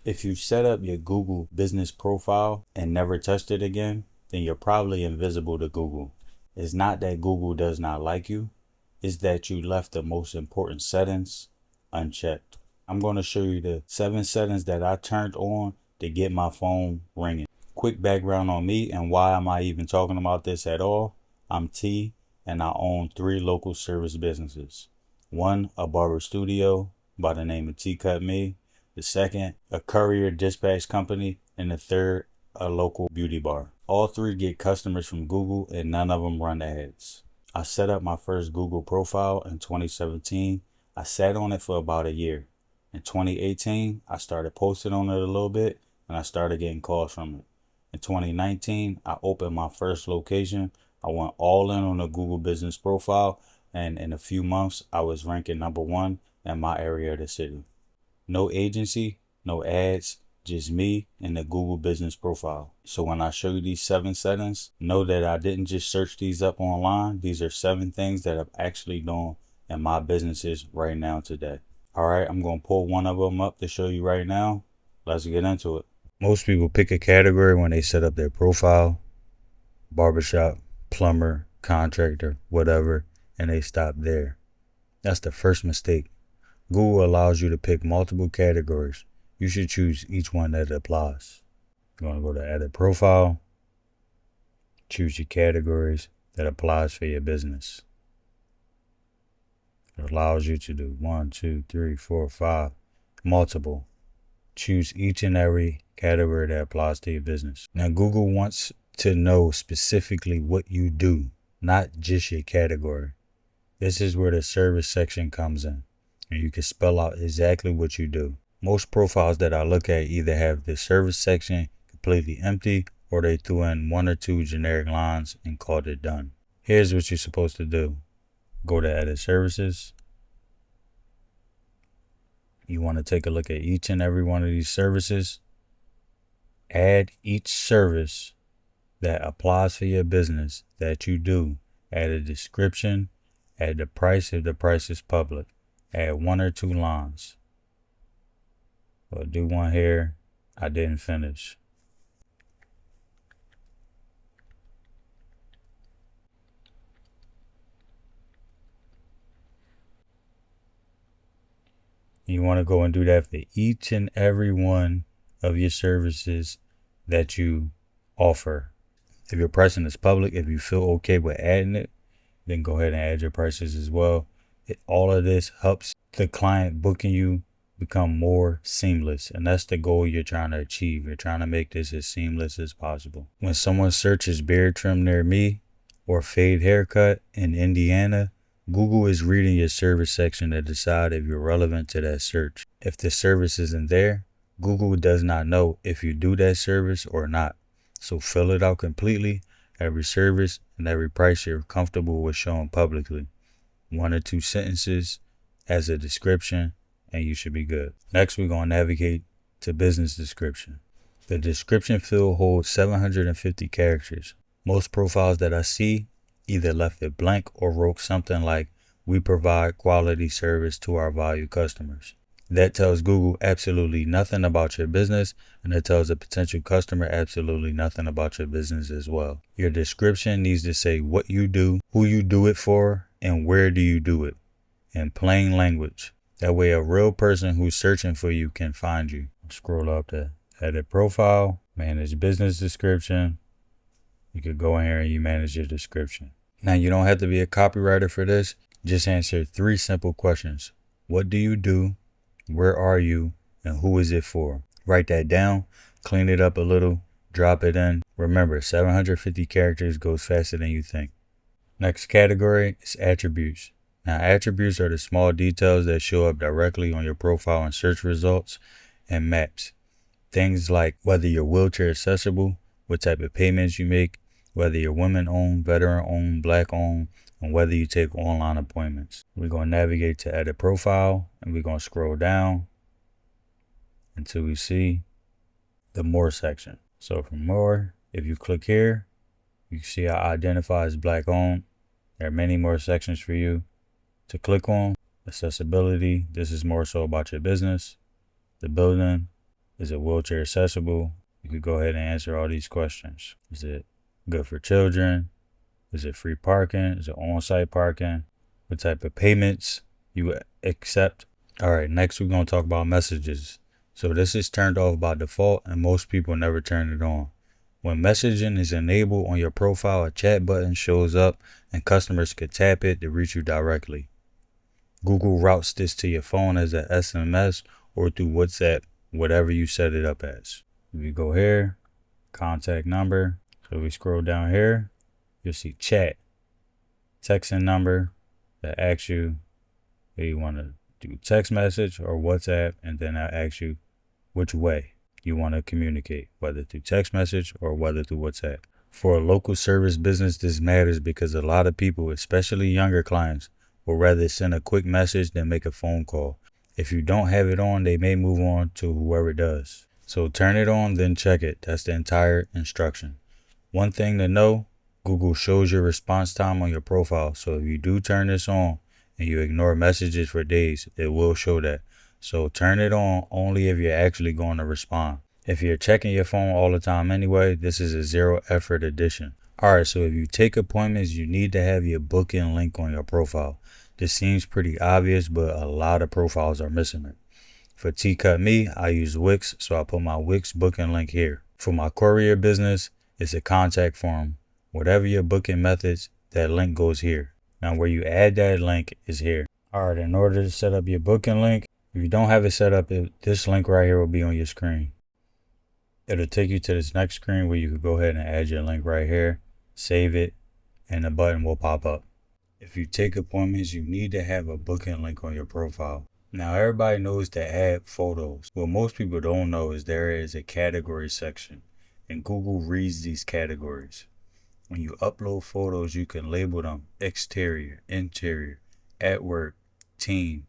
If you set up your Google business profile and never touched it again, then you're probably invisible to Google. It's not that Google does not like you, it's that you left the most important settings unchecked. I'm going to show you the 7 settings that I turned on to get my phone ringing. Quick background on me and why am I even talking about this at all. I'm T and I own 3 local service businesses. One, a barber studio by the name of T Cut Me. The second, a courier dispatch company. And the third, a local beauty bar. All 3 get customers from Google and none of them run ads. I set up my first Google profile in 2017. I sat on it for about a year. In 2018, I started posting on it a little bit and I started getting calls from it. In 2019, I opened my first location. I went all in on the Google business profile, and in a few months, I was ranking #1 in my area of the city. No agency, no ads, just me and the Google business profile. So when I show you these 7 settings, know that I didn't just search these up online. These are 7 things that I'm actually doing in my businesses right now today. All right, I'm going to pull one of them up to show you right now. Let's get into it. Most people pick a category when they set up their profile: barbershop, plumber, contractor, whatever, and they stop there. That's the first mistake. Google allows you to pick multiple categories. You should choose each one that applies. You want to go to edit profile, choose your categories that applies for your business. It allows you to do 1, 2, 3, 4, 5, multiple. Choose each and every category that applies to your business. Now, Google wants to know specifically what you do, not just your category. This is where the service section comes in, and you can spell out exactly what you do. Most profiles that I look at either have the service section completely empty or they threw in 1 or 2 generic lines and called it done. Here's what you're supposed to do. Go to edit services. You want to take a look at each and every one of these services. Add each service that applies for your business that you do. Add a description. Add the price if the price is public. Add 1 or 2 lines. I'll do one here. I didn't finish. You want to go and do that for each and every one of your services that you offer. If your pricing is public, if you feel okay with adding it, then go ahead and add your prices as well. All of this helps the client booking you become more seamless, and that's the goal you're trying to achieve. You're trying to make this as seamless as possible. When someone searches beard trim near me or fade haircut in Indiana, Google is reading your service section to decide if you're relevant to that search. If the service isn't there, Google does not know if you do that service or not. So fill it out completely, every service and every price you're comfortable with showing publicly. 1 or 2 sentences as a description, and you should be good. Next, we're going to navigate to business description. The description field holds 750 characters. Most profiles that I see either left it blank or wrote something like, "We provide quality service to our valued customers." That tells Google absolutely nothing about your business, and it tells a potential customer absolutely nothing about your business as well. Your description needs to say what you do, who you do it for, and where do you do it in plain language. That way a real person who's searching for you can find you. Scroll up to edit profile, manage business description. You could go in here and you manage your description. Now, you don't have to be a copywriter for this. Just answer 3 simple questions. What do you do? Where are you? And who is it for? Write that down, clean it up a little, drop it in. Remember, 750 characters goes faster than you think. Next category is attributes. Now, attributes are the small details that show up directly on your profile and search results and maps. Things like whether you're wheelchair accessible, what type of payments you make, whether you're women-owned, veteran-owned, black-owned, and whether you take online appointments. We're going to navigate to edit profile, and we're going to scroll down until we see the more section. So for more, if you click here, you can see I identify as black-owned. There are many more sections for you to click on. Accessibility, this is more so about your business. The building, Is it wheelchair accessible? You could go ahead and answer all these questions. Is it good for children? Is it free parking? Is it on-site parking? What type of payments you accept? All right, next we're going to talk about messages. So this is turned off by default and most people never turn it on. When messaging is enabled on your profile, a chat button shows up and customers can tap it to reach you directly. Google routes this to your phone as an SMS or through WhatsApp, whatever you set it up as. If you go here, contact number. So we scroll down here, you'll see chat, texting number that asks you if you want to do text message or WhatsApp, and then I'll ask you which way you want to communicate, whether through text message or whether through WhatsApp. For a local service business, this matters because a lot of people, especially younger clients, will rather send a quick message than make a phone call. If you don't have it on, they may move on to whoever does. So turn it on, then check it. That's the entire instruction. One thing to know, Google shows your response time on your profile. So if you do turn this on and you ignore messages for days, it will show that. So turn it on only if you're actually going to respond. If you're checking your phone all the time anyway, this is a zero effort addition. Alright, so if you take appointments, you need to have your booking link on your profile. This seems pretty obvious, but a lot of profiles are missing it. For T-Cut Me, I use Wix, so I put my Wix booking link here. For my courier business, it's a contact form. Whatever your booking methods, that link goes here. Now where you add that link is here. Alright, in order to set up your booking link, if you don't have it set up, this link right here will be on your screen. It'll take you to this next screen where you can go ahead and add your link right here, save it, and the button will pop up. If you take appointments, you need to have a booking link on your profile. Now everybody knows to add photos. What most people don't know is there is a category section, and Google reads these categories. When you upload photos, you can label them exterior, interior, at work, teen.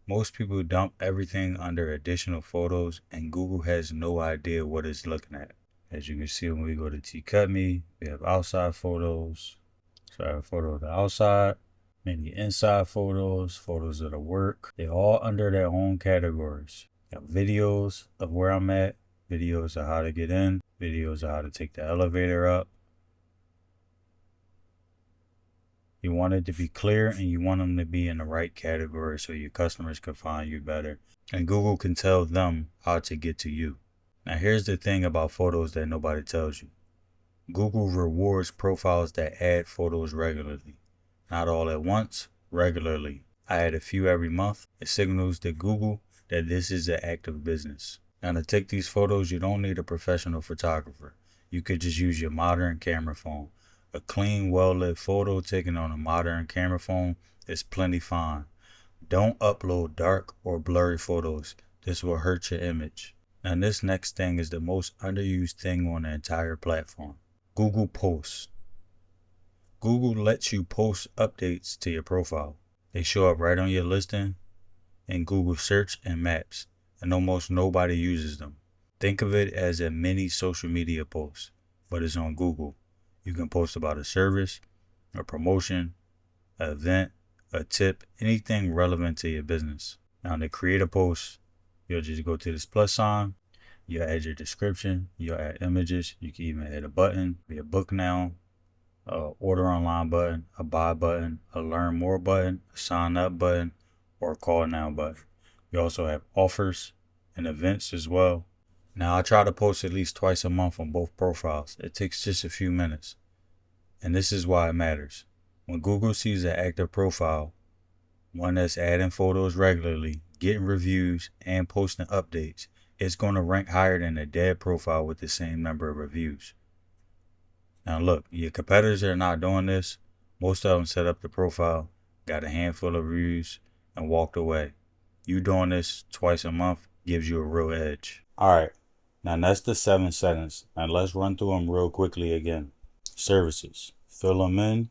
Most people dump everything under additional photos, and Google has no idea what it's looking at. As you can see, when we go to T-Cut Me, we have outside photos. So I have a photo of the outside, many inside photos, photos of the work. They're all under their own categories. Got videos of where I'm at, videos of how to get in, videos of how to take the elevator up. You want it to be clear and you want them to be in the right category so your customers can find you better. And Google can tell them how to get to you. Now here's the thing about photos that nobody tells you. Google rewards profiles that add photos regularly. Not all at once, regularly. I add a few every month. It signals to Google that this is an active business. Now to take these photos, you don't need a professional photographer. You could just use your modern camera phone. A clean, well-lit photo taken on a modern camera phone is plenty fine. Don't upload dark or blurry photos. This will hurt your image. Now this next thing is the most underused thing on the entire platform. Google Posts. Google lets you post updates to your profile. They show up right on your listing in Google Search and Maps, and almost nobody uses them. Think of it as a mini social media post, but it's on Google. You can post about a service, a promotion, an event, a tip, anything relevant to your business. Now to create a post, you'll just go to this plus sign, you'll add your description, you'll add images, you can even add a button, be a book now, a order online button, a buy button, a learn more button, a sign up button, or a call now button. You also have offers and events as well. Now I try to post at least twice a month on both profiles. It takes just a few minutes. And this is why it matters. When Google sees an active profile, one that's adding photos regularly, getting reviews, and posting updates, it's going to rank higher than a dead profile with the same number of reviews. Now look, your competitors are not doing this. Most of them set up the profile, got a handful of reviews, and walked away. You doing this twice a month gives you a real edge. Alright, now that's the 7 settings. Now let's run through them real quickly again. Services. Fill them in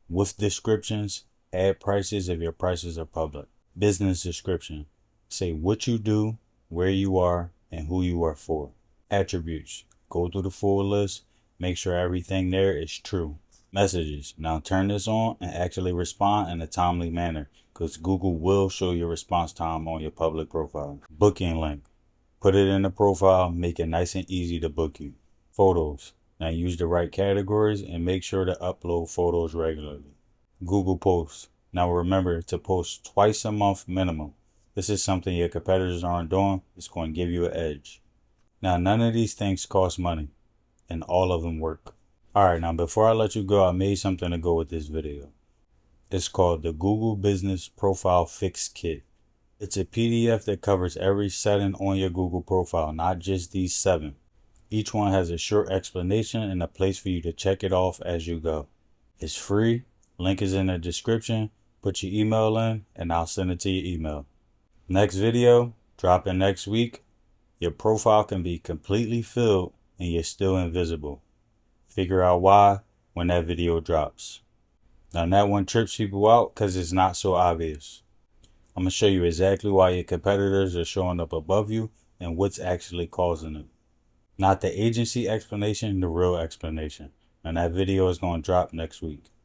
with descriptions. Add prices if your prices are public. Business description. Say what you do, where you are, and who you are for. Attributes. Go through the full list. Make sure everything there is true. Messages. Now turn this on and actually respond in a timely manner, because Google will show your response time on your public profile. Booking link. Put it in the profile, make it nice and easy to book you. Photos. Now use the right categories and make sure to upload photos regularly. Google Posts. Now remember to post twice a month minimum. This is something your competitors aren't doing. It's going to give you an edge. Now none of these things cost money and all of them work. Alright, now before I let you go, I made something to go with this video. It's called the Google Business Profile Fix Kit. It's a PDF that covers every setting on your Google profile, not just these 7. Each one has a short explanation and a place for you to check it off as you go. It's free. Link is in the description. Put your email in and I'll send it to your email. Next video, dropping next week. Your profile can be completely filled and you're still invisible. Figure out why when that video drops. Now that one trips people out because it's not so obvious. I'm going to show you exactly why your competitors are showing up above you and what's actually causing it. Not the agency explanation, the real explanation. And that video is going to drop next week.